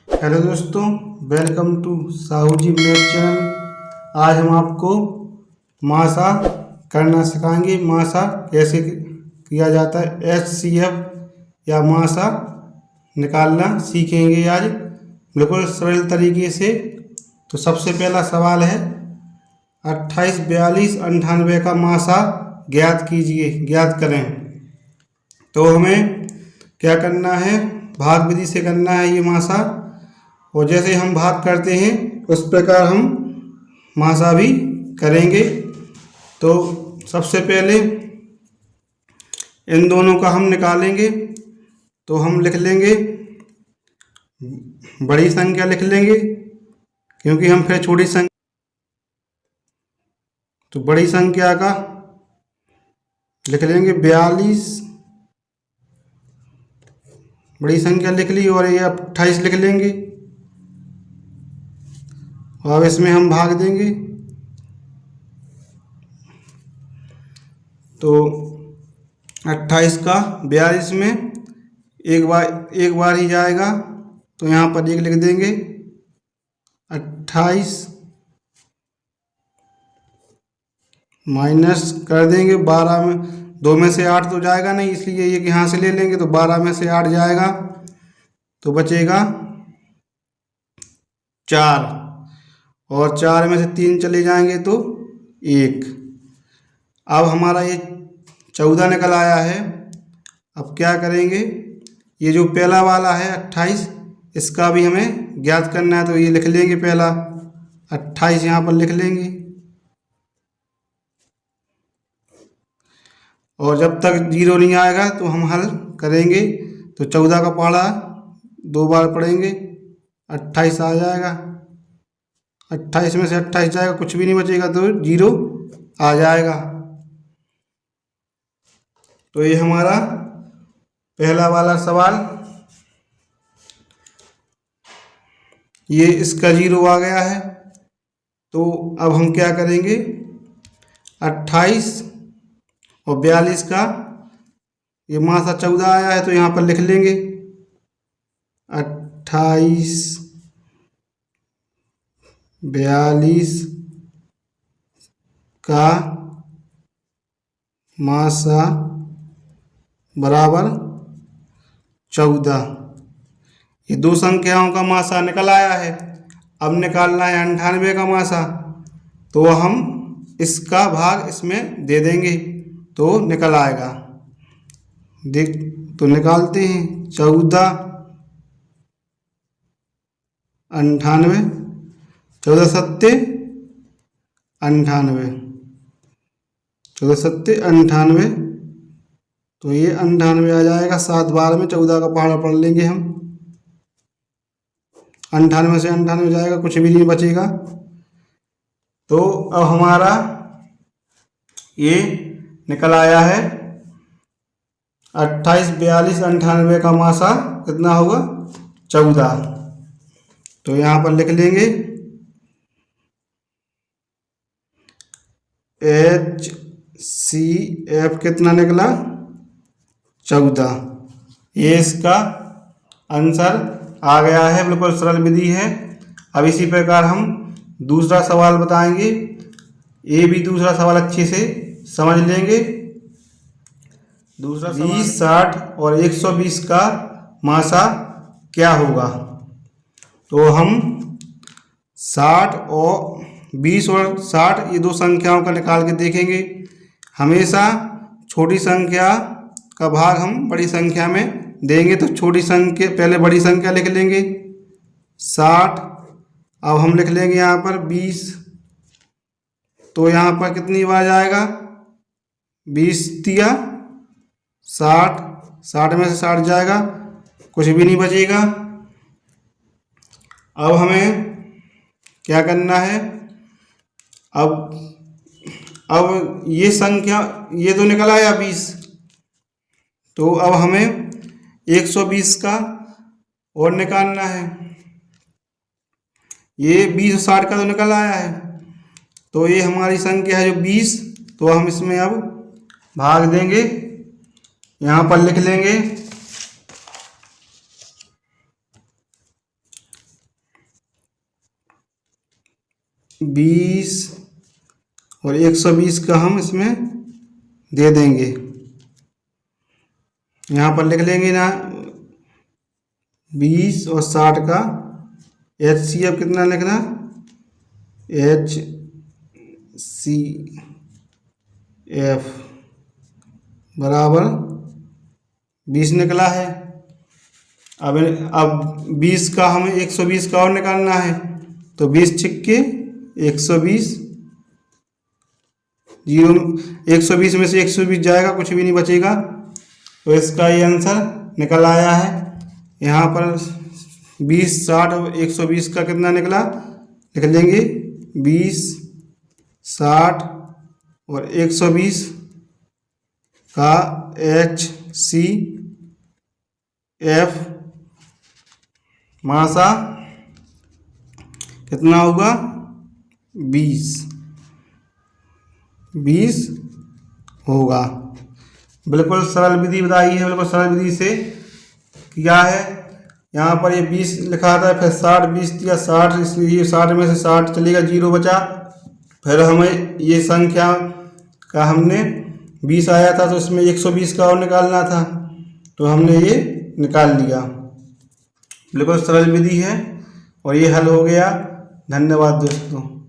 Hello दोस्तों, welcome to Sahu ji math channel. आज हम आपको मासा करना सिखाएंगे। मासा कैसे किया जाता है, HCF या मासा निकालना सीखेंगे आज बिल्कुल सरल तरीके से। तो सबसे पहला सवाल है 28, 42, 98 का मासा ज्ञात कीजिए, ज्ञात करें। तो हमें क्या करना है, भाग विधि से करना है ये मासा। और जैसे हम भाग करते हैं उस प्रकार हम मासा भी करेंगे। तो सबसे पहले इन दोनों का हम निकालेंगे। तो हम लिख लेंगे, बड़ी संख्या लिख लेंगे क्योंकि हम फिर छोटी संख्या, तो बड़ी संख्या का लिख लेंगे 42, बड़ी संख्या लिख ली, और ये 28 लिख लेंगे। और अब इसमें हम भाग देंगे। तो 28 का 42 में एक बार ही जाएगा, तो यहाँ पर 1 लिख देंगे। 28 माइनस कर देंगे 12 में, 2 में से 8 तो जाएगा नहीं, इसलिए ये यहाँ से ले लेंगे। तो 12 में से 8 जाएगा तो बचेगा 4, और 4 में से 3 चले जाएंगे तो 1। अब हमारा ये 14 निकल आया है। अब क्या करेंगे, ये जो पहला वाला है 28, इसका भी हमें ज्ञात करना है। तो ये लिख लेंगे, पहला 28 यहाँ पर लिख लेंगे। और जब तक 0 नहीं आएगा तो हम हल करेंगे। तो 14 का पहाड़ा 2 बार पढ़ेंगे, 28 आ जाएगा। 28 में से 28 जाएगा, कुछ भी नहीं बचेगा, तो 0 आ जाएगा। तो ये हमारा पहला वाला सवाल, ये इसका 0 आ गया है। तो अब हम क्या करेंगे, 28 और 42 का ये मासा 14 आया है, तो यहाँ पर लिख लेंगे 28, 42 का मासा बराबर 14। ये दो संख्याओं का मासा निकल आया है। अब निकालना है 98 का मासा। तो हम इसका भाग इसमें दे देंगे तो निकल आएगा। देख, तो निकालते हैं। 14 98, 14 सत्ते 98, 14 सत्ते 98। तो ये 98 आ जाएगा। 7 बार में 14 का पहाड़ा पढ़ लेंगे हम। 98 से 98 जाएगा, कुछ भी नहीं बचेगा। तो अब हमारा ये निकल आया है 28, 42, 98 का मासा कितना होगा, 14। तो यहाँ पर लिख लेंगे HCF कितना निकला, 14। ये इसका आंसर आ गया है, बिल्कुल सरल विधि है। अब इसी प्रकार हम दूसरा सवाल बताएंगे। ये भी दूसरा सवाल अच्छे से समझ लेंगे। दूसरा 20, 60 और 120 का मासा क्या होगा। तो हम 60 और 20 और 60 ये दो संख्याओं का निकाल के देखेंगे। हमेशा छोटी संख्या का भाग हम बड़ी संख्या में देंगे। तो छोटी संख्या पहले बड़ी संख्या लिख लेंगे 60। अब हम लिख लेंगे यहाँ पर 20। तो यहाँ पर कितनी बार जाएगा, 20 तिया 60, 60 में से 60 जाएगा, कुछ भी नहीं बचेगा। अब हमें क्या करना है, अब ये संख्या, ये तो निकल आया 20। तो अब हमें 120 का और निकालना है। ये 20 और 60 का तो निकल आया है। तो ये हमारी संख्या है जो 20। तो हम इसमें अब भाग देंगे, यहाँ पर लिख लेंगे 20 और 120 का हम इसमें दे देंगे। यहाँ पर लिख लेंगे ना 20 और 60 का HCF कितना लिखना, HCF बराबर 20 निकला है। अब 20 का हमें 120 का और निकालना है, तो 20 छिक्के 120, 120 में से 120 जाएगा, कुछ भी नहीं बचेगा, तो इसका ये आंसर निकल आया है। यहाँ पर 20, 60 और 120 का कितना निकला, लिख लेंगे 20, 60 और 120 का HCF मासा कितना होगा, 20 होगा। बिल्कुल सरल विधि बताई है, बिल्कुल सरल विधि से किया है। यहाँ पर ये 20 लिखा था, फिर 60, 20 दिया 60, इसलिए 60 में से 60 चलेगा, 0 बचा। फिर हमें ये संख्या का हमने 20 आया था, तो इसमें 120 का और निकालना था, तो हमने ये निकाल लिया। बिल्कुल सरल विधि है और ये हल हो गया। धन्यवाद दोस्तों।